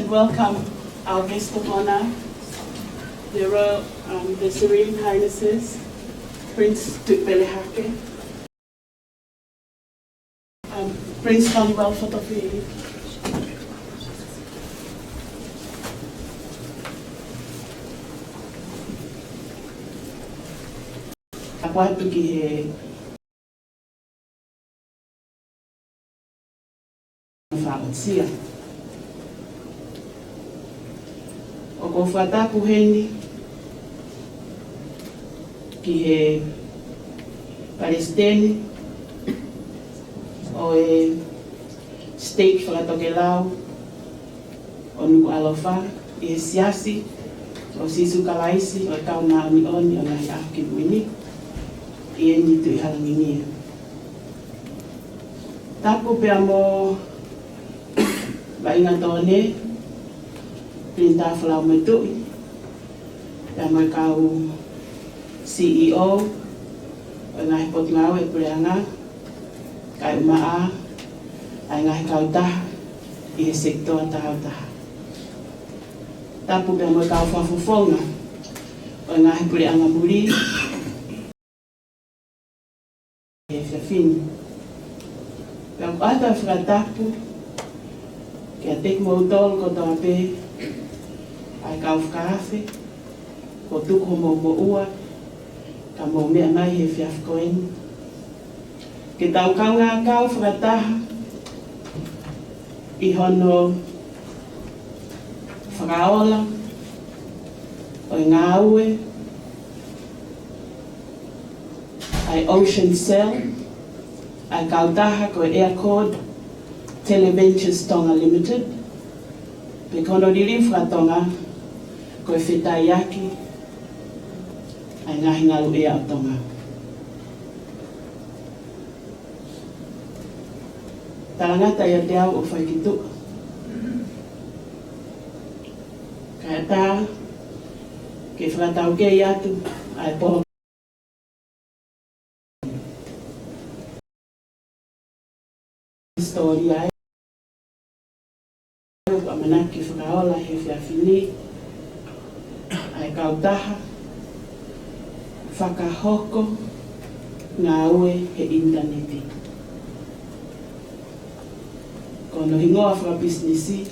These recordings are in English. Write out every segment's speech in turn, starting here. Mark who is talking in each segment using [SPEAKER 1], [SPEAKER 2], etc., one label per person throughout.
[SPEAKER 1] and welcome our guest of honor, the Serene Highnesses, Prince Tukbelehake, Prince Kalaniuvalu-Fotofili, ako ito ki whakatsia. O ko whataku heni ki he Palestine o e state whakatoke lau o nuku alofa i he siasi o sisu kalaisi o kauna oni oni o nahi ahu ki muini i e nitu i harangingia. Tapu pia mo Bainga tone, Pinta Flau Metui, pia mo kau CEO, o ngahi poti ngau e pureanga, kai umaa, ai ngahi kau taha, i he sektoa tahau taha. Tapu pia mo kau whafufonga, o ngahi pureanga muri, e whiawhini. Pia mo ata whakatapu, kia tek mo utol ko toa pe, ai kau whakawhi, ko tuku mo ua, ka mo mea mai he whiawhikoeni. Ke tau kaunga kau whakataha, i hono whakaola, o ngā ue, ai OceanCel, ai kau taha ko AirChord TeleVentures Tonga Ltd. Pe kono diri whakatonga koe whetai aki ai ngahi ngalu ea o Tonga. Tarangata ia te au o whaikitu. Kaya tā, ke whakatau kei atu ai poho. Story ai. Manaki whakaola he whiawhini, ai kautaha, whakahoko, ngā ue he interneti. Kono hingoa whakabusinesi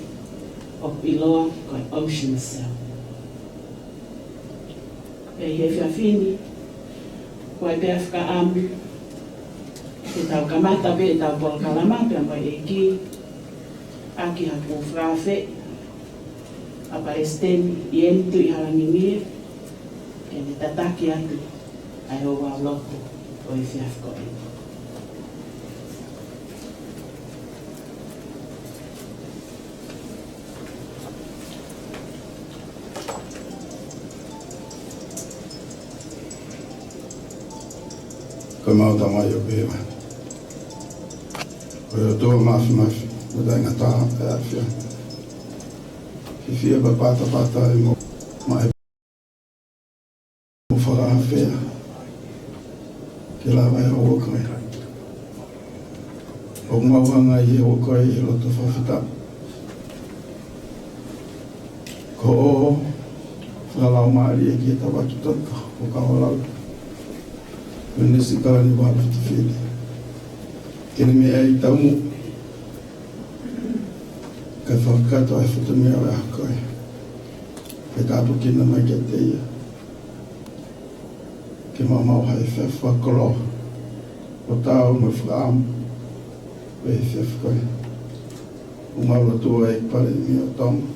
[SPEAKER 1] o iloa koe OceanCel. Pei he whiawhini, koe pēr whakaamu, te tau kamata pe e tau polo kalama, pēr mai e ki, aki hapu whrawhe, a Palestine i entu i harangingia, e ne tataki atu ai o wā loko o i whiawhikoe.
[SPEAKER 2] Ko mauta mai o pewa. Ko i o toa mafi. Mada inga taha e awhia. Ki whia pa pata e mo mai mo whakaha whea. Ke lawa e o koe. O ngauanga i e o koe i roto whawhita. Ko o whakalau maari e ki e tawaki tonka o kawalau. Nesi Kalaniuvalu-Fotofili. Kene mea i taumu. Ka whakato ai whatamea o aha koe. Ke tāpu kina mai kia te ia. Ke mamau hai whakolo. O tāu mai whakaamu. Wei whiawhikoe. O maura tua e pare mi o Tonga.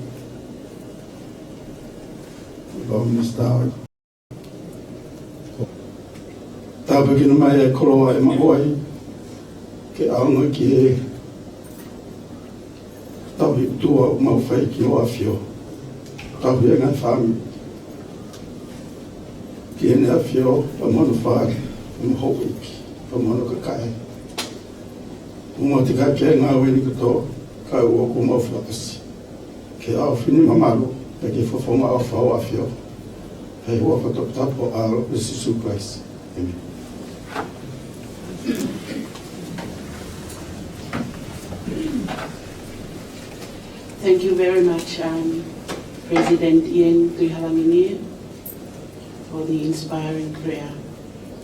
[SPEAKER 2] O lau ministāoi. Tāpu kina mai e koloa e mahoai. Ke aunga ki e tau hi tua o mau whai ki o awhio. Tau hi ngai whami. Ki ene awhio, pa mono whare, pa moho iki, pa mono kakai. Umo te kai kia ngā weni kato, kai ua ko mau whakasi. Ke au whini mamaru, pe ke whawhonga au whao awhio. Hei hua whatokatapo aro, Jesu Christ. Amen.
[SPEAKER 1] Thank you very much, President Ian Tuihalamini, for the inspiring prayer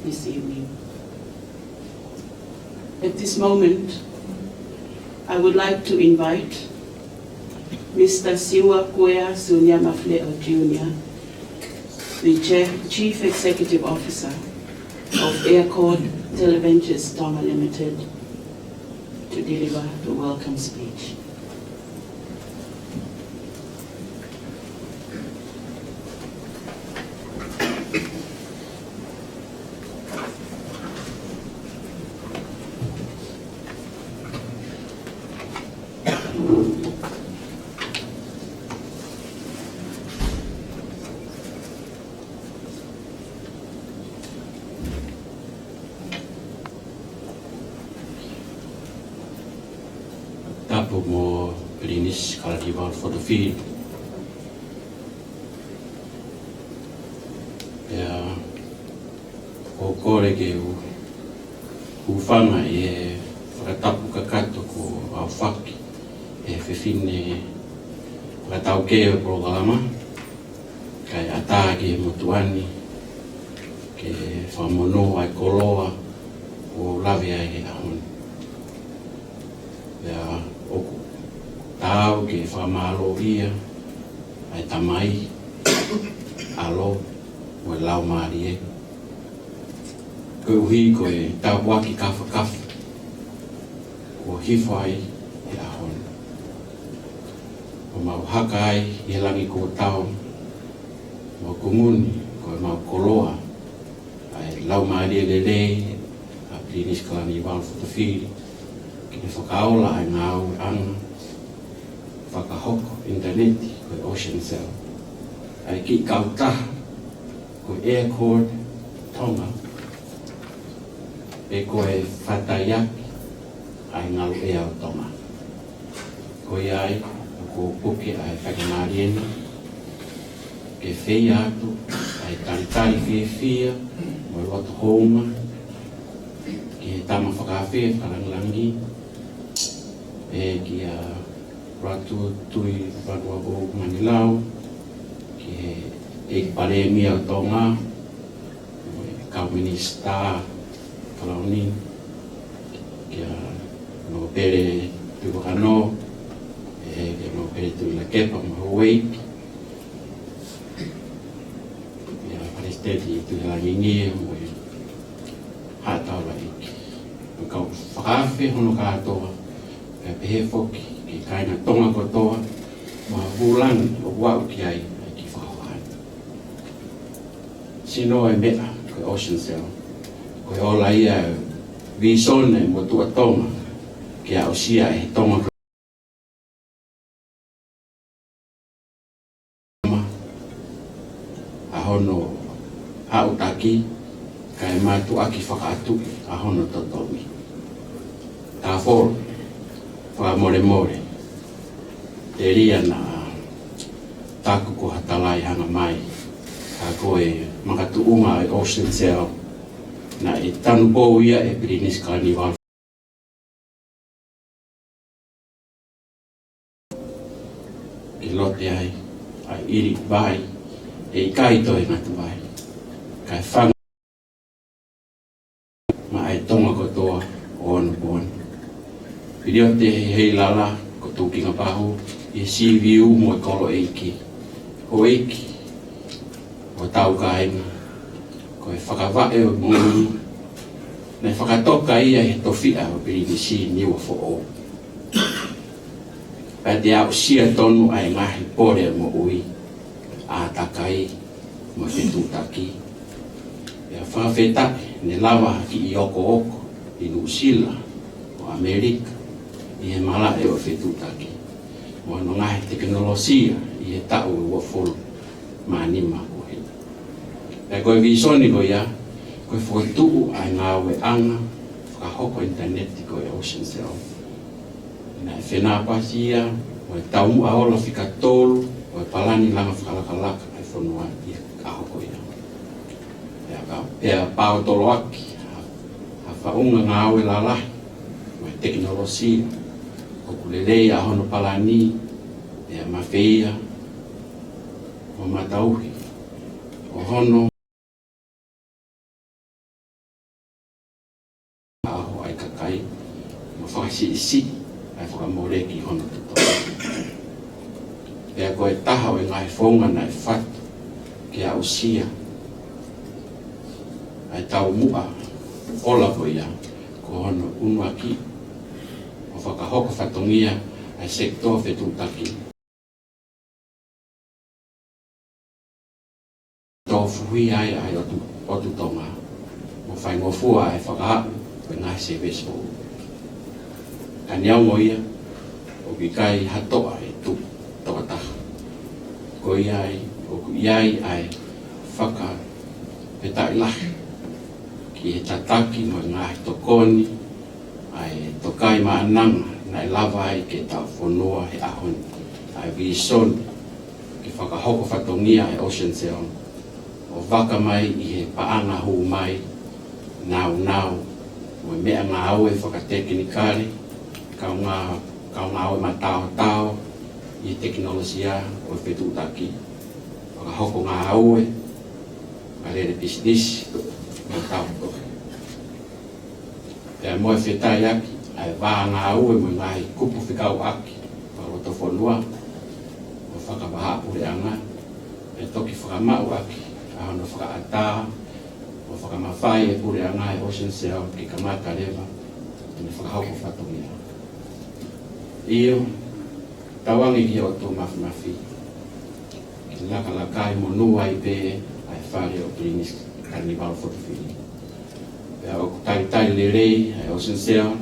[SPEAKER 1] this evening. At this moment, I would like to invite Mr. Siwa Kwea Sunya Mafleo Jr., the Chief Executive Officer of AirChord TeleVentures Tonga Ltd, to deliver the welcome speech.
[SPEAKER 3] Tapu mo Linis Kalaniuvalu-Fotofili. Ya kokore ke ufanga e whakatapu kakato ko au whaki e whiwhine whakatau ke o programa kai atāke motuani ke whamono ai koloa o lawe ai he ahoni. Ya oku tau ke whamalo ia ai tamai alo o lau maari e. Koe uhi koe tau waki kafa o hifai e ahon. O mau haka ai i langi ko tau o kumuni koe mau koloa ai lau maari e lele a Linis Kalaniuvalu-Fotofili ki whakaola ai ngā au anga whakahoko interneti koe OceanCel ai ki kautaha koe AirChord Tonga e koe whataiaki ai ngalu e au Tonga koe ai ko puke ai whakamarieni ke whei atu ai taritari whiawhia mo i watu hounga ki he tama whakawhia whalangilangi e ki a Latu tui whanua o Manilau ki he e pare mia o Tonga kau minista Kalani ki a no pere tui wakano e ki no pere tui la kepa ma Hawaii ki a paresteti tui la ngingi mo i hatau la iki kau whakawhi hono katoa e pehe foki ki kaina tonga kotoa ma vulangi o wau ki ai ki whakawhani. Sino e mea koe OceanCel koe ola ia visone mo tua tonga ki a osia e tonga a hono hautaki kai matu aki whakaatu a hono totomi. Tā whoro whamore te ria na taku ko hatalai hanga mai ka koe makatu unga e OceanCel na e tanu pou ia e Linis Kalaniuvalu ki lote ai iri vai e i kaito e ngatu vai kai whanga ma ai tonga kotoa o ono pono Whirio te hei lala ko tūkinga pahu i CVU mo i kolo eiki. Ho eiki o tau kainga ko e whakawae o Moimoi nei whakatoka ia he towhia o Pirinisi niwa fo o. Pea te au sia tonu ai ngahi pore mo ui a takai mo whetutaki. Pea whawhetake ne lawa ki i oko i Nusila o Amerika i he mala e o whetutaki. Mo no ngahi teknolosia i he tau e ua fulu manima o he. Pea koe visoni ko ia, koe whakatuku ai ngā ue anga, whakahoko interneti ko e OceanCel. Nā e whenapasi ia, o e taumu aola whika tolu, o e palani langa whakalakalaka ai whanua i kahoko ia. Pea pāo tolo aki, ha whaunga ngā ue lalahi, o e teknolosia, o kulelei a hono palani, e mawhia, o matauhi, o hono, aho ai kakai, ma whakasi ai whakamoreki hono tuto. Pea koe taha o ngai whaunga nai whatu ki a usia. Ai tau mua, ola ko ia, ko hono unuaki, o whakahoko whatongia ai sektor whetutaki. Tō fuhui ai ai otu tonga, mo whai ngofua ai whakahapu, koe ngai se vespo. Ka niaungo ia, o ki kai hatoa e tu tokataha. Ko iai, o ku iai ai whaka petai lahi. Ki e tataki mo ngahi tokoni, ai tokai maananga, nai lava ai ke tau whanua he ahon. Ai vison, ki whakahoko whatongia e OceanCel. O waka mai i he paanga huu mai, nau, mo mea ngā aue whakatekinikare, kau ngā aue matao, i teknolosia o whetutaki. Whakahoko ngā aue, ka rere business, mo tau tohe. Pea moe whetai aki, ai wā ngā aue mo ngai kupu whikau aki, pa roto whanua, o whakawahapu reanga, e toki whakamau aki, a hono whakaata, o whakamawhai e pure anga e OceanCel ki kamata rewa, tene whakahoko whatongia. Iyo, tawangi ki o tō mafi, ki laka mo nua i pe, ai whare o Kalaniuvalu-Fotofili. Pea o tai lerei ai OceanCel,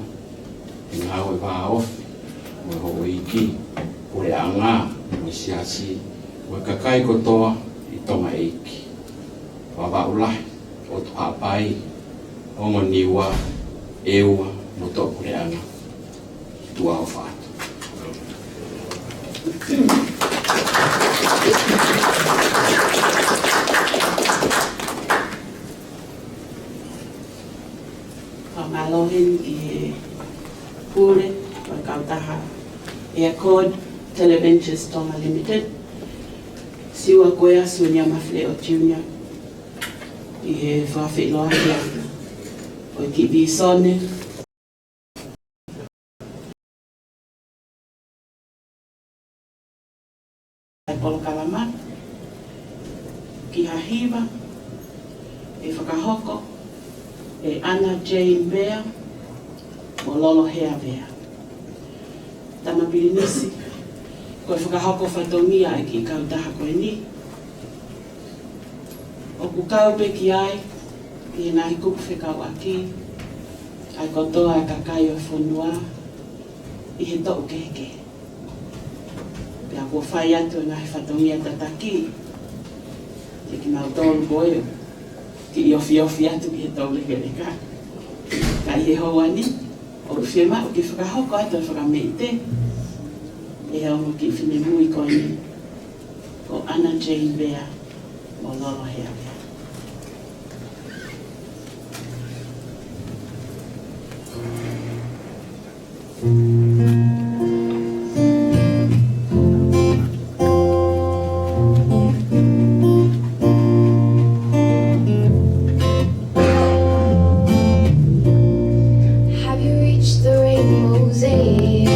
[SPEAKER 3] i ngā oe wā ofi, mo ho iki, pure anga, mo siasi, mo kakai kotoa i tonga eiki. Wawa ulahi, o tu hapai, ongo niwa, eua, mo tōku reanga, tua o whātu.
[SPEAKER 1] Pamalohin i pure, wa kautaha AirChord TeleVentures Tonga Ltd. Siwa koea sunia mafle o junior. I he whawhiloa ki ana. O ki visone. Ai polo kalama. Ki hahiwa. E whakahoko. E Anna Jane Bea. Mo lolo hea bea. Tama pirinisi. Koe whakahoko whatongia e ki kautaha koe ni. O ku kaupe ki ai, i he nahi kupu whekau aki, ai kotoa e kakai o whanua, i he tōu keke. Pea kua whai atu e ngahi whatongia tataki, te ki mau tōru koe, ki i ofi atu ki he tōu leke. Ka i he hauani, o whima, o ki whakahoko atu e whakameite, e heo mo ki whine mui koe ni, o Anna Jane Bea, mo lolo hea bea.
[SPEAKER 4] Have you reached the rainbow's end?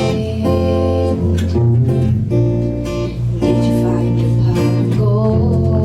[SPEAKER 4] Did you find your pot of gold?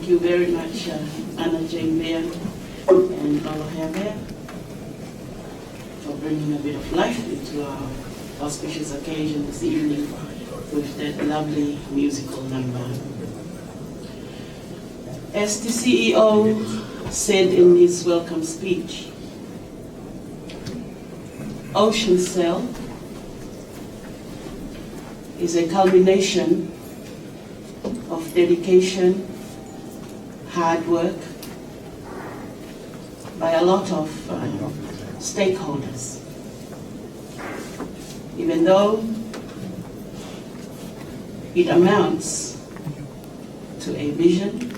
[SPEAKER 1] you very much, Anna Jane Bear and Paula Bear, for bringing a bit of life into our auspicious occasion this evening with that lovely musical number. As the CEO said in his welcome speech, OceanCel is a culmination of dedication, hard work by a lot of stakeholders. Even though it amounts to a vision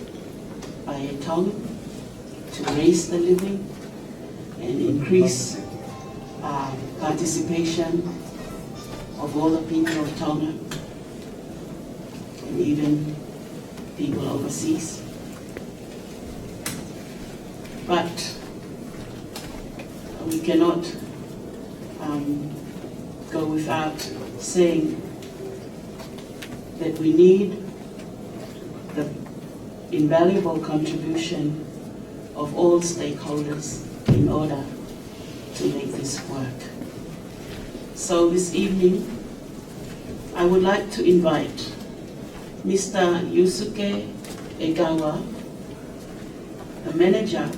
[SPEAKER 1] by a Tongan to raise the living and increase participation of all the people of Tonga and even people overseas. But we cannot go without saying that we need the invaluable contribution of all stakeholders in order to make this work. So this evening, I would like to invite Mr. Yusuke Egawa, the manager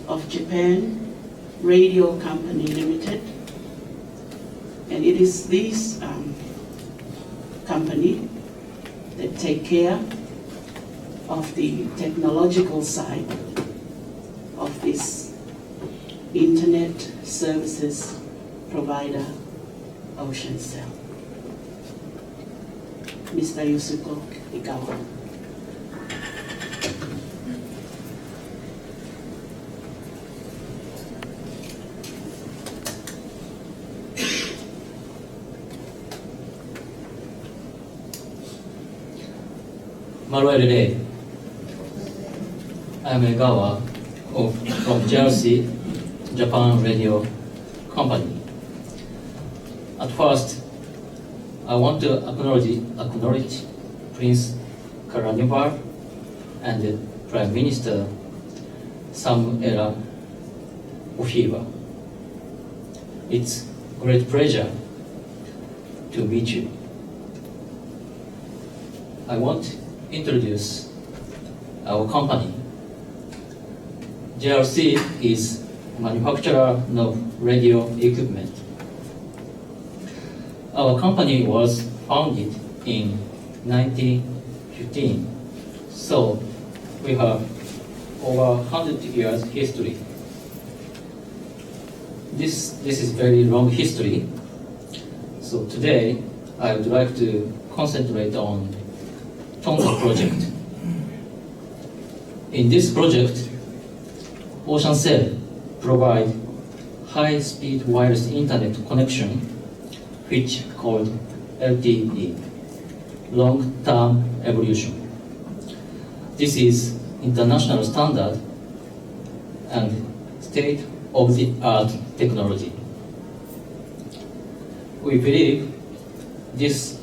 [SPEAKER 1] of Japan Radio Company Limited, and it is this company that take care of the technological side of this internet services provider, OceanCel. Mr. Yusuke Egawa.
[SPEAKER 5] Maruere, I am Egawa from Jersey, Japan Radio Company. At first, I want to acknowledge Prince Kalaniuvalu and Prime Minister Samuel-Fotofili. It's a great pleasure to meet you. I want to introduce our company. JRC is manufacturer of radio equipment. Our company was founded in 1915, so we have over 100 years history. This is very long history. So today I would like to concentrate on Tonga project. In this project, OceanCel provide high-speed wireless internet connection, which called LTE, long-term evolution. This is international standard and state-of-the-art technology. We believe this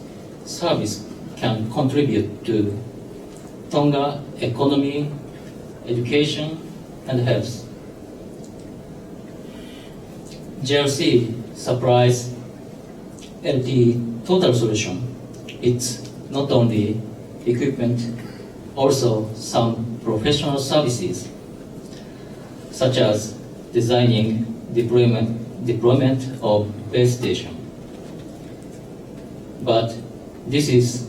[SPEAKER 5] service can contribute to Tonga economy, education, and health. JRC supplies LTE total solution. It's not only equipment, also some professional services, such as designing, deployment of base station. But this is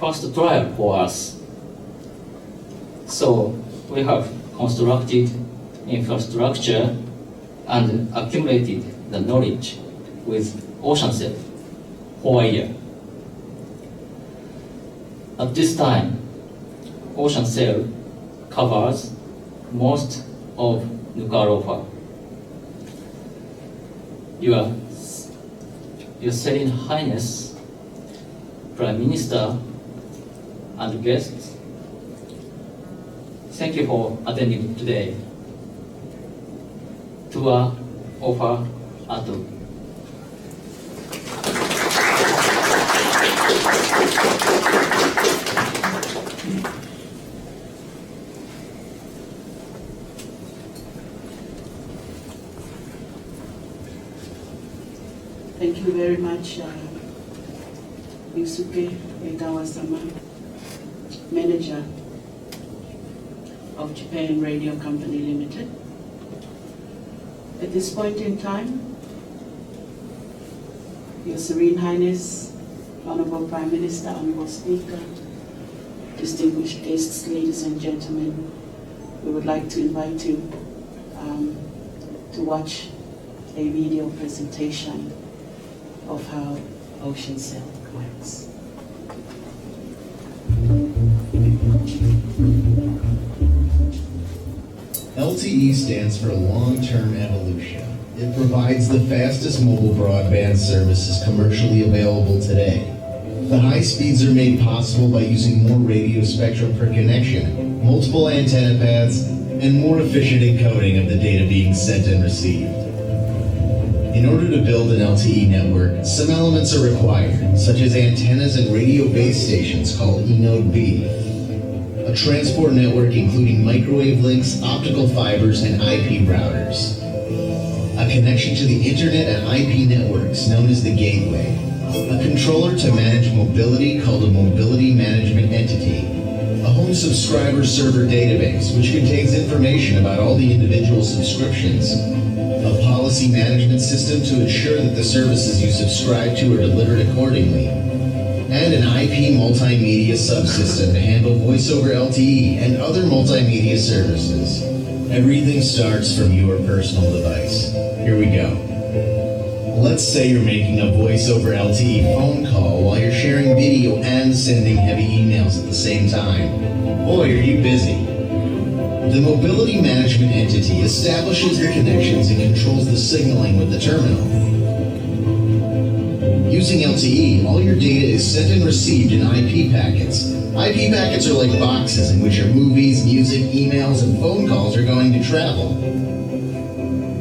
[SPEAKER 5] first trial for us. So we have constructed infrastructure and accumulated the knowledge with OceanCel for a year. At this time, OceanCel covers most of Nuku'alofa. Your Serene Highness, Prime Minister, and guests, thank you for attending today. Tour offer Latu.
[SPEAKER 1] Thank you very much, Yusuke Egawa-sama, Manager of Japan Radio Company Limited. At this point in time, Your Serene Highness, Honorable Prime Minister, Honorable Speaker, distinguished guests, ladies and gentlemen, we would like to invite you to watch a video presentation of how OceanCel works.
[SPEAKER 6] LTE stands for long-term evolution. It provides the fastest mobile broadband services commercially available today. The high speeds are made possible by using more radio spectrum per connection, multiple antenna paths, and more efficient encoding of the data being sent and received. In order to build an LTE network, some elements are required, such as antennas and radio base stations called eNode B, a transport network including microwave links, optical fibers, and IP routers, a connection to the internet and IP networks known as the gateway, a controller to manage mobility called a mobility management entity, a home subscriber server database which contains information about all the individual subscriptions, a policy management system to ensure that the services you subscribe to are delivered accordingly, and an IP multimedia subsystem to handle voice over LTE and other multimedia services. Everything starts from your personal device. Here we go. Let's say you're making a voice over LTE phone call while you're sharing video and sending heavy emails at the same time. Boy, are you busy. The mobility management entity establishes the connections and controls the signaling with the terminal. Using LTE, all your data is sent and received in IP packets. IP packets are like boxes in which your movies, music, emails, and phone calls are going to travel.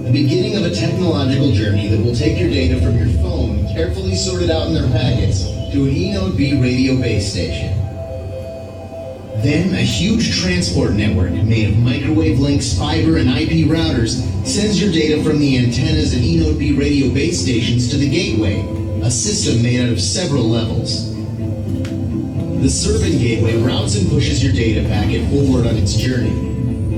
[SPEAKER 6] The beginning of a technological journey that will take your data from your phone, carefully sorted out in their packets, to an eNode B radio base station. Then, a huge transport network made of microwave links, fiber, and IP routers sends your data from the antennas and eNode B radio base stations to the gateway, a system made out of several levels. The serving gateway routes and pushes your data packet forward on its journey.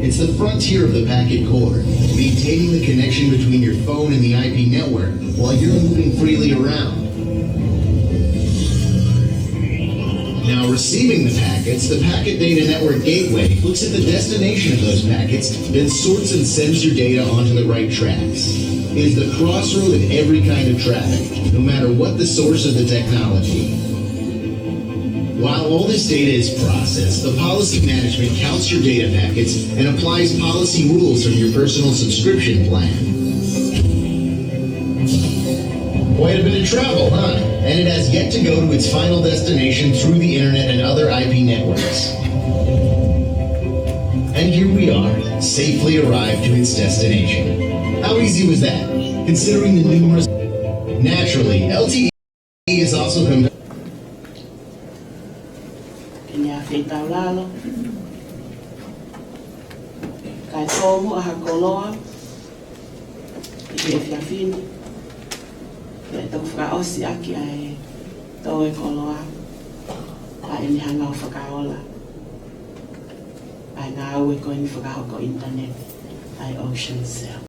[SPEAKER 6] It's the frontier of the packet core, maintaining the connection between your phone and the IP network while you're moving freely around. Now, receiving the packets, the Packet Data Network Gateway looks at the destination of those packets, then sorts and sends your data onto the right tracks. It is the crossroad in every kind of traffic, no matter what the source of the technology. While all this data is processed, the policy management counts your data packets and applies policy rules from your personal subscription plan. Quite a bit of travel, huh? And it has yet to go to its final destination through the internet and other IP networks. And here we are, safely arrived to its destination. How easy was that, considering the numerous... Naturally, LTE is also...
[SPEAKER 1] Fitau lalo kai tomo aha koloa I fiafini e tau whakaosi aki ai tau e koloa ai ni hanga o whakaola ai ngā au e koe ni whakahoko internet ai OceanCel.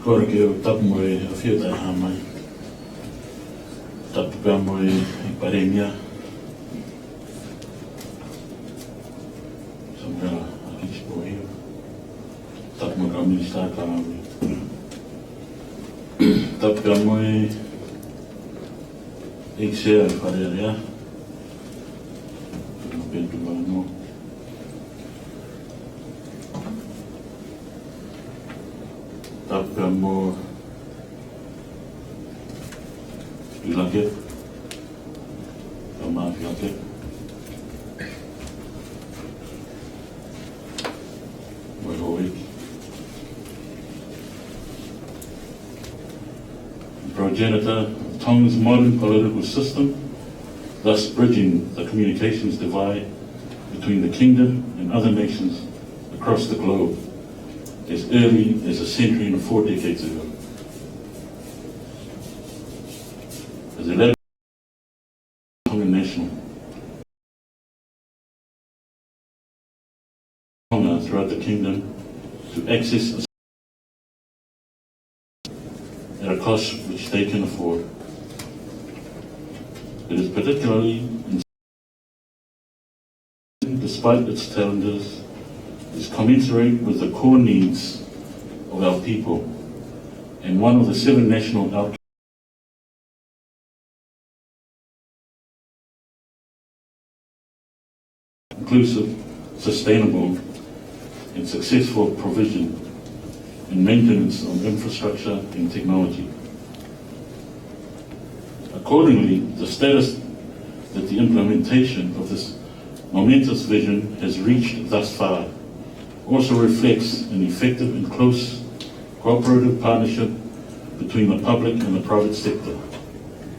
[SPEAKER 7] Kora ke o tapu mo e a whio tai hamai. Tapu pia mo e paremia. Samela a kispo hio. Tapu mo ka minister ka awi. Tapu pia mo e share wharearea. Ka pentu wano. Tapu mo ilake, ama ilake. Progenitor of Tonga's modern political system, thus bridging the communications divide between the kingdom and other nations across the globe, as early as a century and 4 decades ago. As a led Tongan national, Tonga throughout the kingdom to access at a cost which they can afford. It is particularly, despite its challenges, is commensurate with the core needs of our people and one of the 7 national outcomes. Inclusive, sustainable, and successful provision and maintenance of infrastructure and technology. Accordingly, the status that the implementation of this momentous vision has reached thus far also reflects an effective and close cooperative partnership between the public and the private sector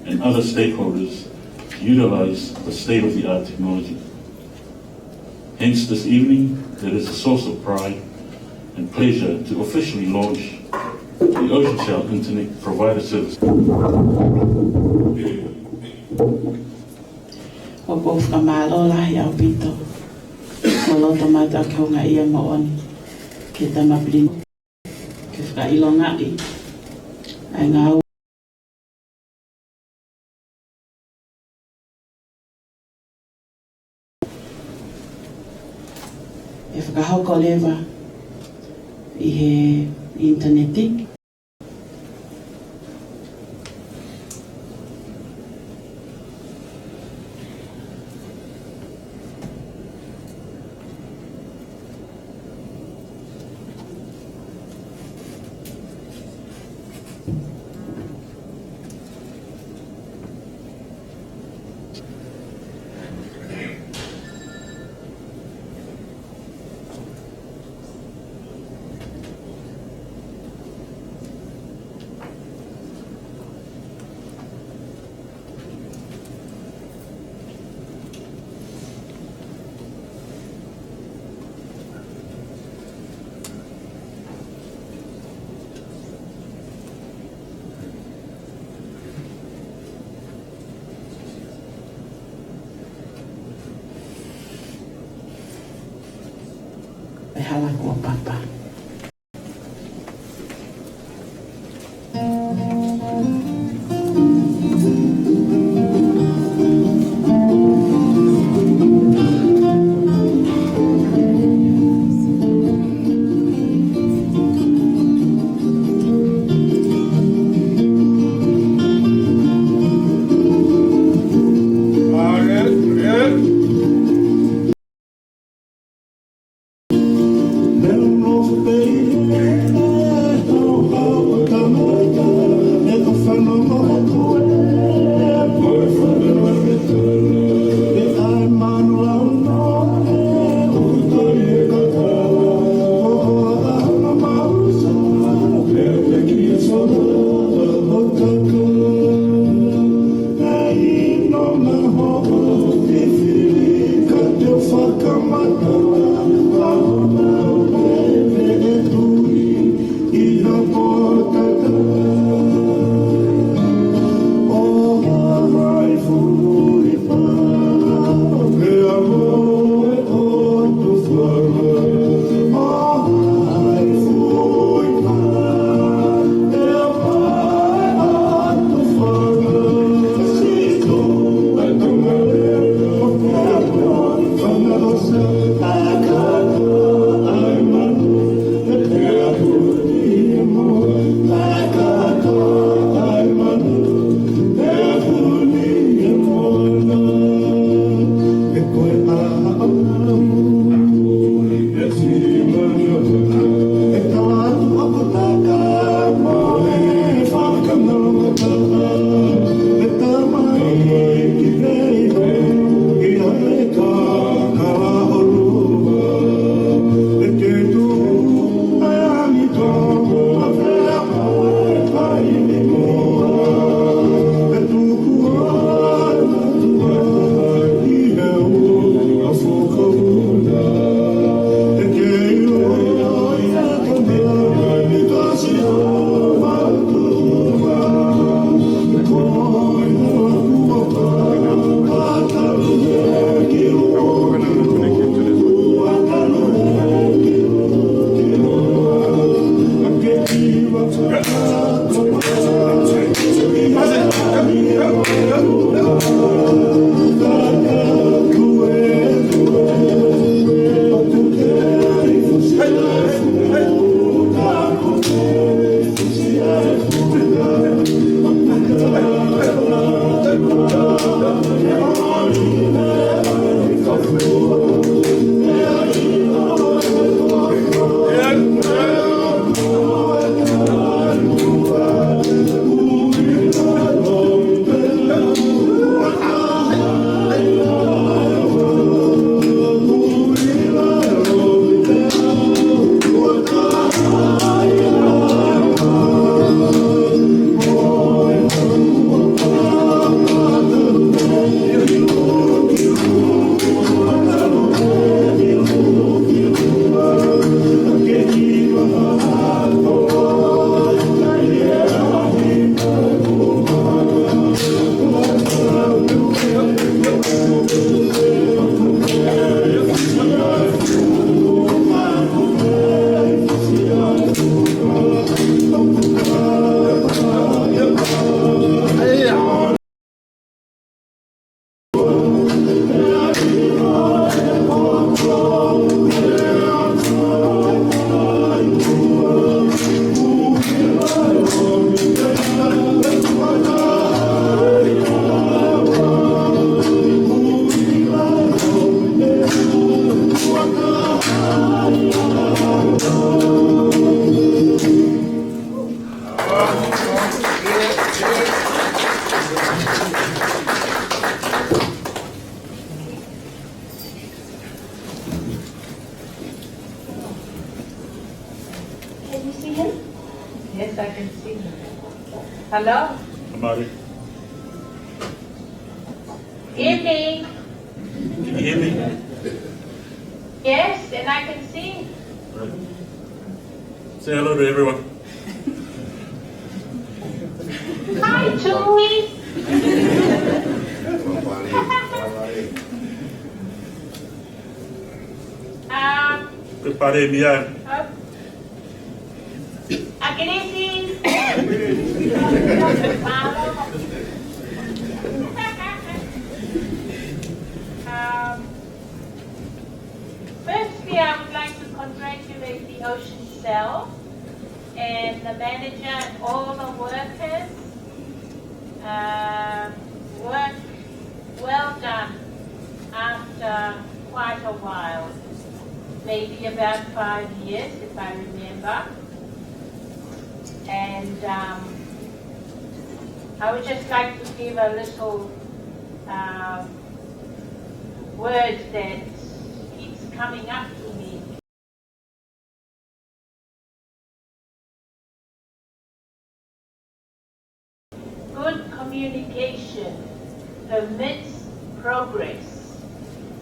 [SPEAKER 7] and other stakeholders to utilize the state-of-the-art technology. Hence, this evening, it is a source of pride and pleasure to officially launch the OceanCel Internet Provider Service.
[SPEAKER 1] O kof ka malola ya pito. O loto mata ko nga iya maoni. Kita maplim. Kif ka ilonga I. Ay nga if ka hoko leva ihe internetik hala ko papa.
[SPEAKER 8] Can you see him? Yes, I can see him. Hello?
[SPEAKER 7] Amari,
[SPEAKER 8] Evening.
[SPEAKER 7] can you hear me?
[SPEAKER 8] Yes, and I can see.
[SPEAKER 7] Right. Say hello to everyone.
[SPEAKER 8] Hi, Tui.
[SPEAKER 7] Good party, Mia.
[SPEAKER 8] Akinisi. Firstly, I would like to congratulate the OceanCel and the manager and all the workers. Work well done after quite a while, maybe about 5 years if I remember. And I would just like to give a little word that keeps coming up to me. Good communication permits progress.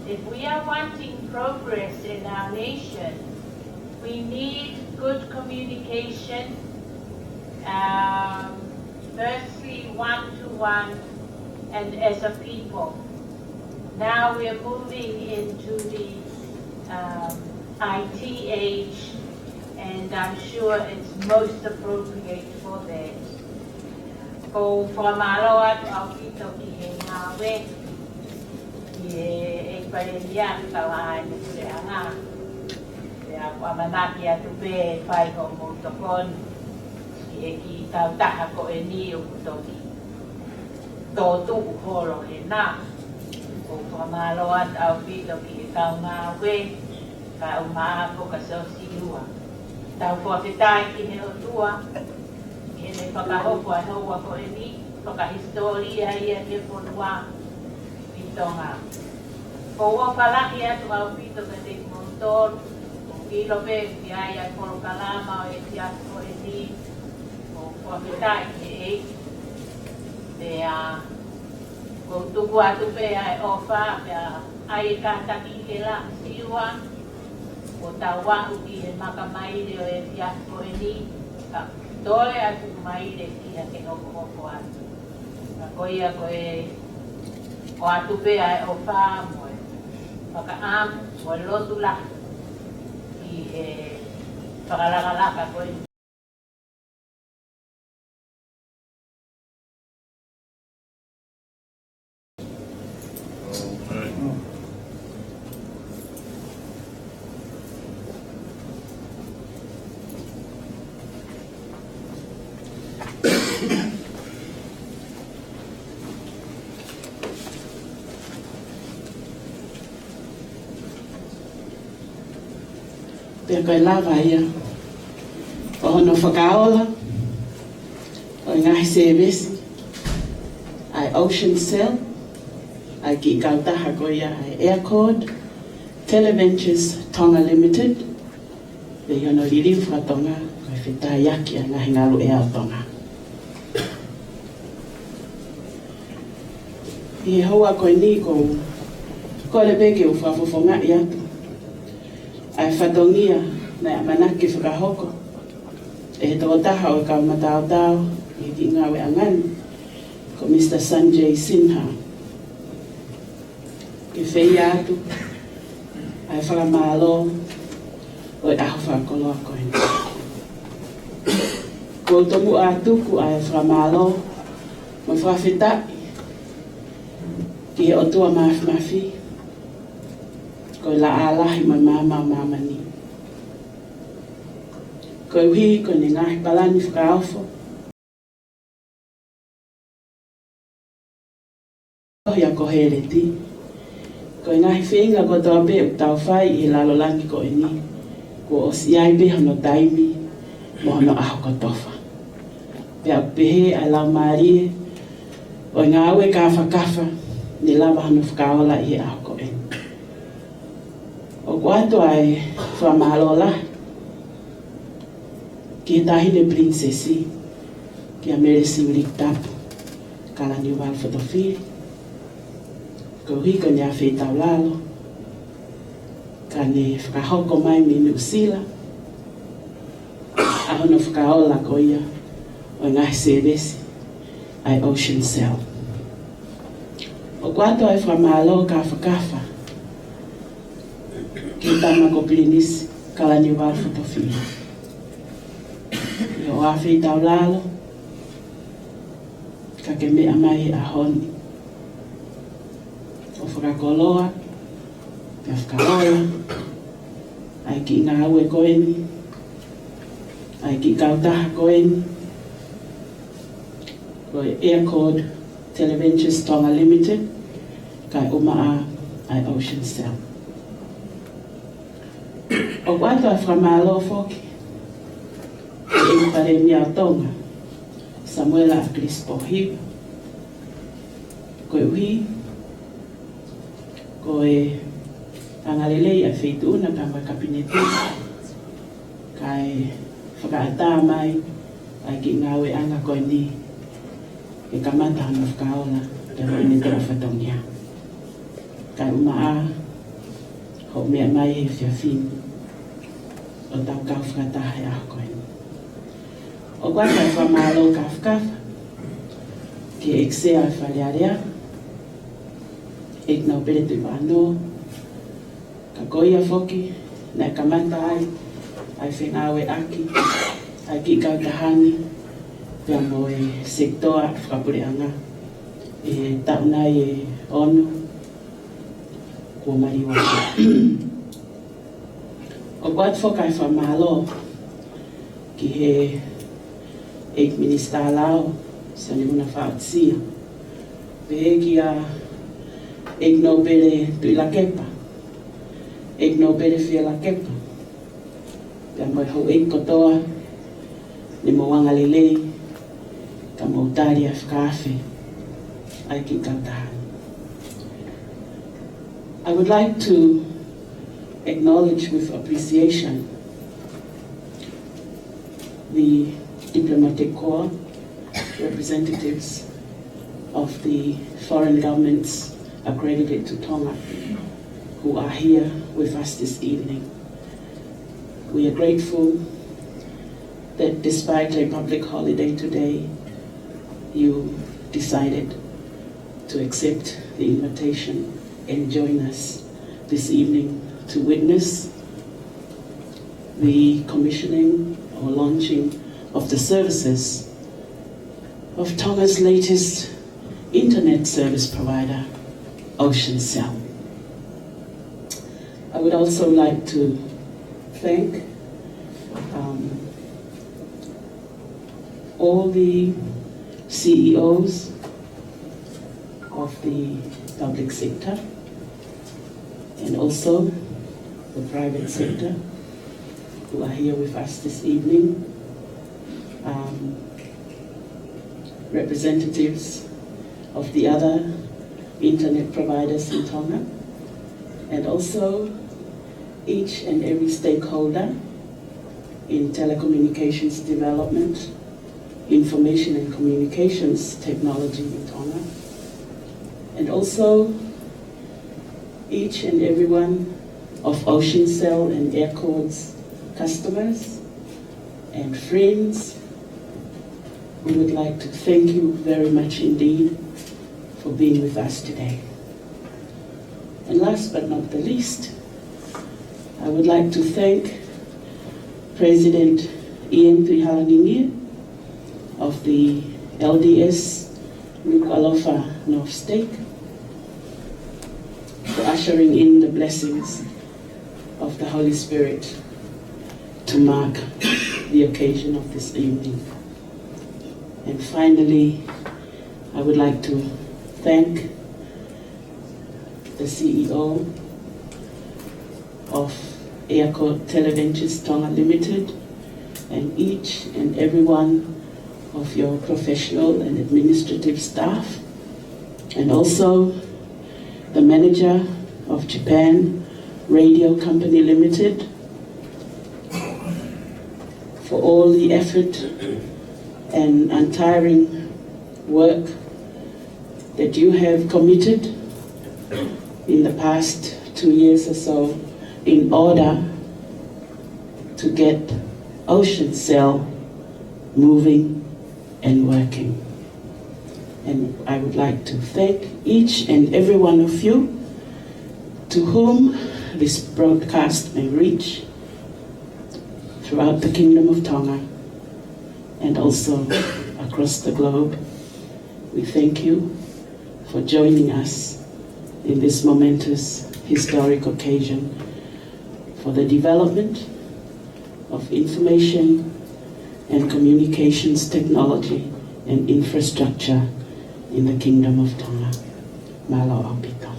[SPEAKER 8] If we are wanting progress in our nation, we need good communication, firstly one-to-one and as a people. Now we are moving into the IT age, and I'm sure it's most appropriate for that. Ko whamaro atu au kito ki he ngāwe, ki e parelia kawa ni kure anga. Te a wamanaki atu pe whai ho motokon, ki e ki tau taha ko e ni o kutoki. Tō tuku horo he nā. Ko whamaro atu au kito ki e kau ngāwe, ka umaa ko ka sosi lua. Tau whawhetai ki he o tua, e whakahoko a hoa ko e ni, whakahistoria ia ke whanua i Tonga. Ko ua whalaki atu au pito ka te montor, ko kilope ki ai a koro kalama o e ti atu ko e ni, ko whawhetai ke e. Te ko tuku atu pe ai ofa, pe ai e kātaki ke la siwa, ko tau wahu ki e makamaire o e ti atu ko e ni, Dole atu maire ki a te hoko atu. Ko ia ko e o atu pe ai o wha moe. Waka am, mo lotu la ki e whakalakalaka ko e
[SPEAKER 1] Pea koe lava ia. O hono whakaola. O ngahi sevesi. Ai OceanCel. Ai ki kautaha ko ia ai AirChord TeleVentures Tonga Ltd. Pe hono ririfu a Tonga. Koe whitai aki a ngahi ngalu e ao Tonga. I hoa koe ni ko le peke u whafofonga i atu. Ai whatongia na manaki whakahoko. E tō taha o ka matao i ki ngawe angani. Ko Mr. Sanjay Sinha. Ke whea atu. Ai whakamalo o e aho whakoloa koe. Ko tomu atu ku ai whakamalo ma whawhitai. Ki o tua mafi. Ko la alahi mai mama ni. Ko uhi ko ni ngahi palani whakaofo. Ia ko hereti. Ko ngahi whenga ko tau pe u tau whai i lalo langi ko e ni. Ko o siai pe hono taimi mo hono aho ko tofa. Pea pehe ai lau marie o ngā aue ka whakafa ni lava hono whakaola i aho ko e. O kuato ai whamalola ki tahine princesi ki a meresi ulik tapu Kalaniuvalu-Fotofili ko hiko ni a whetau lalo ka ne whakahoko mai mi Nusila a hono whakaola ko ia o ngahi seresi ai OceanCel. O kuato ai whamalo ka whakafa ki tama ko plinis Kalaniuvalu-Fotofili. I o awhi tau lalo, ka ke mea mai a honi. O whakakoloa, pia whakaola, ai ki ngā aue koeni, ai ki kautaha koeni, ko AirChord TeleVentures Tonga Ltd, kai umaa ai OceanCel. O kwato a whamalo foki, e pare mia Tonga, Samuela Crispo Hiu, koe uhi, koe tangalelei a wheituna ka mai kapinetu, kai whakaata mai, ai ki ngawe anga koe ni, e kamata hana whakaola, te roi me tera whatongia. Kai umaa, ho mea mai e whiawhini, o tau kau whakataha e aho koe. O kwata e whamalo ka whakafa, ki eksea e whalearea, ek nau pere tui wāno, ka koia whoki, na e kamata ai whengawe aki, ai ki kautahani, pia mo e sektoa whakapureanga, e taunai e ono, kua mariwa. O kwat whakai whamalo ki he ek minister lao sa ni muna whaatsia. Pehe ki a ek no pere tui la kepa. Ek no pere fia la kepa. Pea moi hau ek kotoa ni mo wanga lelei ka mo utari a whakaafe ai ki kautahan. I would like to acknowledge with appreciation the diplomatic corps, representatives of the foreign governments accredited to Tonga, who are here with us this evening. We are grateful that despite a public holiday today, you decided to accept the invitation and join us this evening to witness the commissioning or launching of the services of Tonga's latest internet service provider, OceanCel. I would also like to thank all the CEOs of the public sector and also the private sector who are here with us this evening, representatives of the other internet providers in Tonga, and also each and every stakeholder in telecommunications development, information and communications technology in Tonga, and also each and every one of OceanCel and AirChord's customers and friends. We would like to thank you very much indeed for being with us today. And last but not the least, I would like to thank President Ian Trihalanini of the LDS Nuku'alofa North Stake for ushering in the blessings of the Holy Spirit to mark the occasion of this evening. And finally, I would like to thank the CEO of AirChord TeleVentures Tonga Ltd and each and every one of your professional and administrative staff, and also the manager of Japan Radio Company Limited for all the effort and untiring work that you have committed in the past 2 years or so in order to get OceanCel moving and working. And I would like to thank each and every one of you to whom this broadcast may reach throughout the Kingdom of Tonga and also across the globe. We thank you for joining us in this momentous historic occasion for the development of information and communications technology and infrastructure in the Kingdom of Tonga. Malo Apito.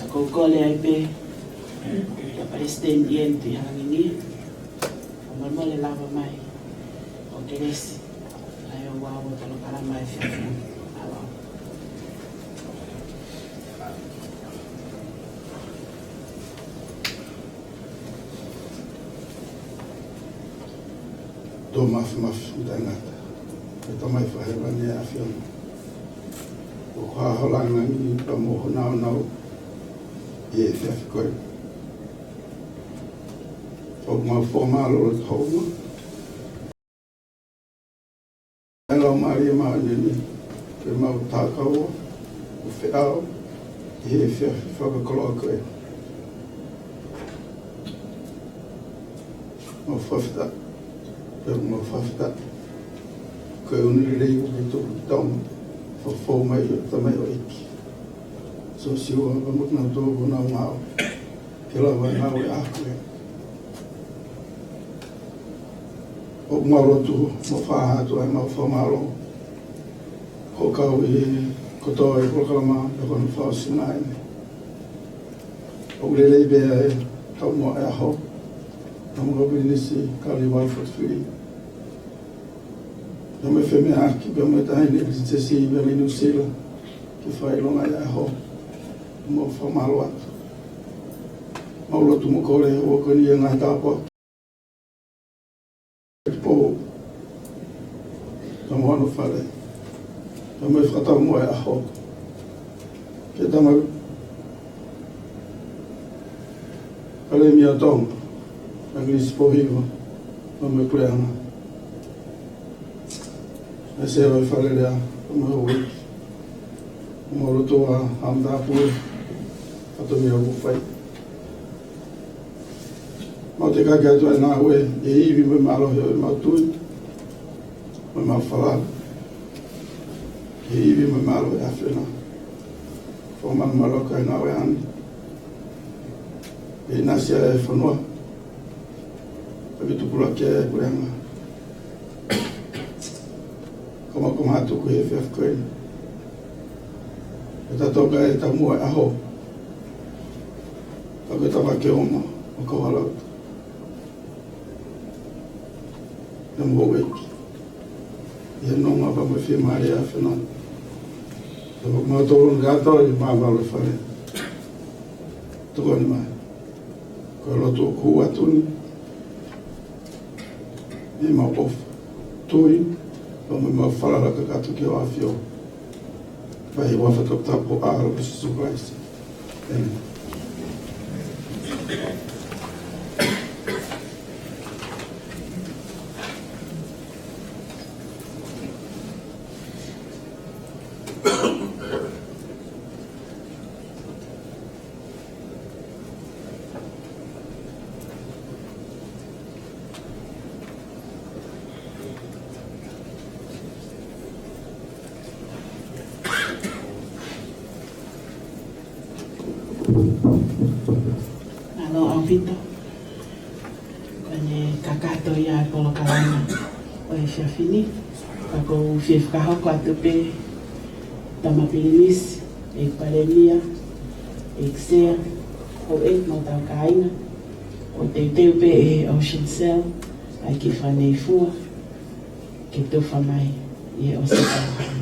[SPEAKER 1] Ako kole ai pe ya President Ian Trihalanini. Mole lava mai o teresi ayo wawo talo kala mai fiafia.
[SPEAKER 2] Do maf dangata. Ito mai whahewa ni a whiam. O kua holanga ni pa moho nao e whiafi koe. O mau whomalo o tauma. Elo maria maa nini. Ke mau tākau o whiao. E whiafi whakakoloa koe. Mau whawhita. Pero mau whawhita. Koe unirei o ki tōku tauma. Whawhau mai o tamai o iki. So siua wamukna tōku nao ngāo. Ke lawa ngāo e ākoe. O marotu mo whāhatu ai mau whamaro. Ko kau i kotoa i Kalama e kono whāsinga ai. O lelei bea e tau mo e aho. Namu nisi Kalaniuvalu-Fotofili. Eu me fui aqui, eu me dei nesse tecido ali no silo, que foi longa e aho, mo famalo ato. Paulo tu mo kore o koni e ngai tapo. Po tamo ano fale. Eu me fata mo e aho. Que tamo Kalaniuvalu-Fotofili Tonga, ISP Company, no me preana. Ese era el falea, como hoy, como lo toa, anda por, a tu mira bufai. Mau te kakia tu na we, e iwi me malo he mau tui, me mau falar. E iwi me malo e afena. Foma malo ka na we ani. E nasia e fanua. Pabitu pula ke kurenga. Como hatu ko e fiaf koe. E ta toka e ta mua e aho. Ta koe ta wake oma o kawalau. E mua weki. E nonga pa me whia maare a whenau. E wak maa tōru ni kātau i maa wale whare. Tuko ni mai. Koe loto o ku atuni. E maa off. Tui. Pa me maa whalaraka kato ki o awhio. Vai wafatok tapo aaro o Jesus Christ. Amen.
[SPEAKER 1] Alo Alvito. Kwenye kakato ya polo kalana. Oe fiafini. Kako fiefkaho kwa tupe tamapilinis. Ek palemia. Ek ser. O ek no tau kaina. O te teupe e OceanCel. Ai ki whanei fua. Ke tofa mai. I o se tau.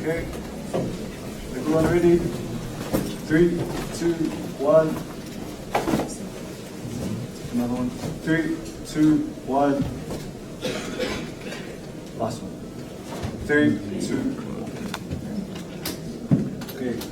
[SPEAKER 9] Okay. Everyone ready? 3, 2, 1. Another one. 3, 2, 1. Last one. 3, 2, 1. Okay.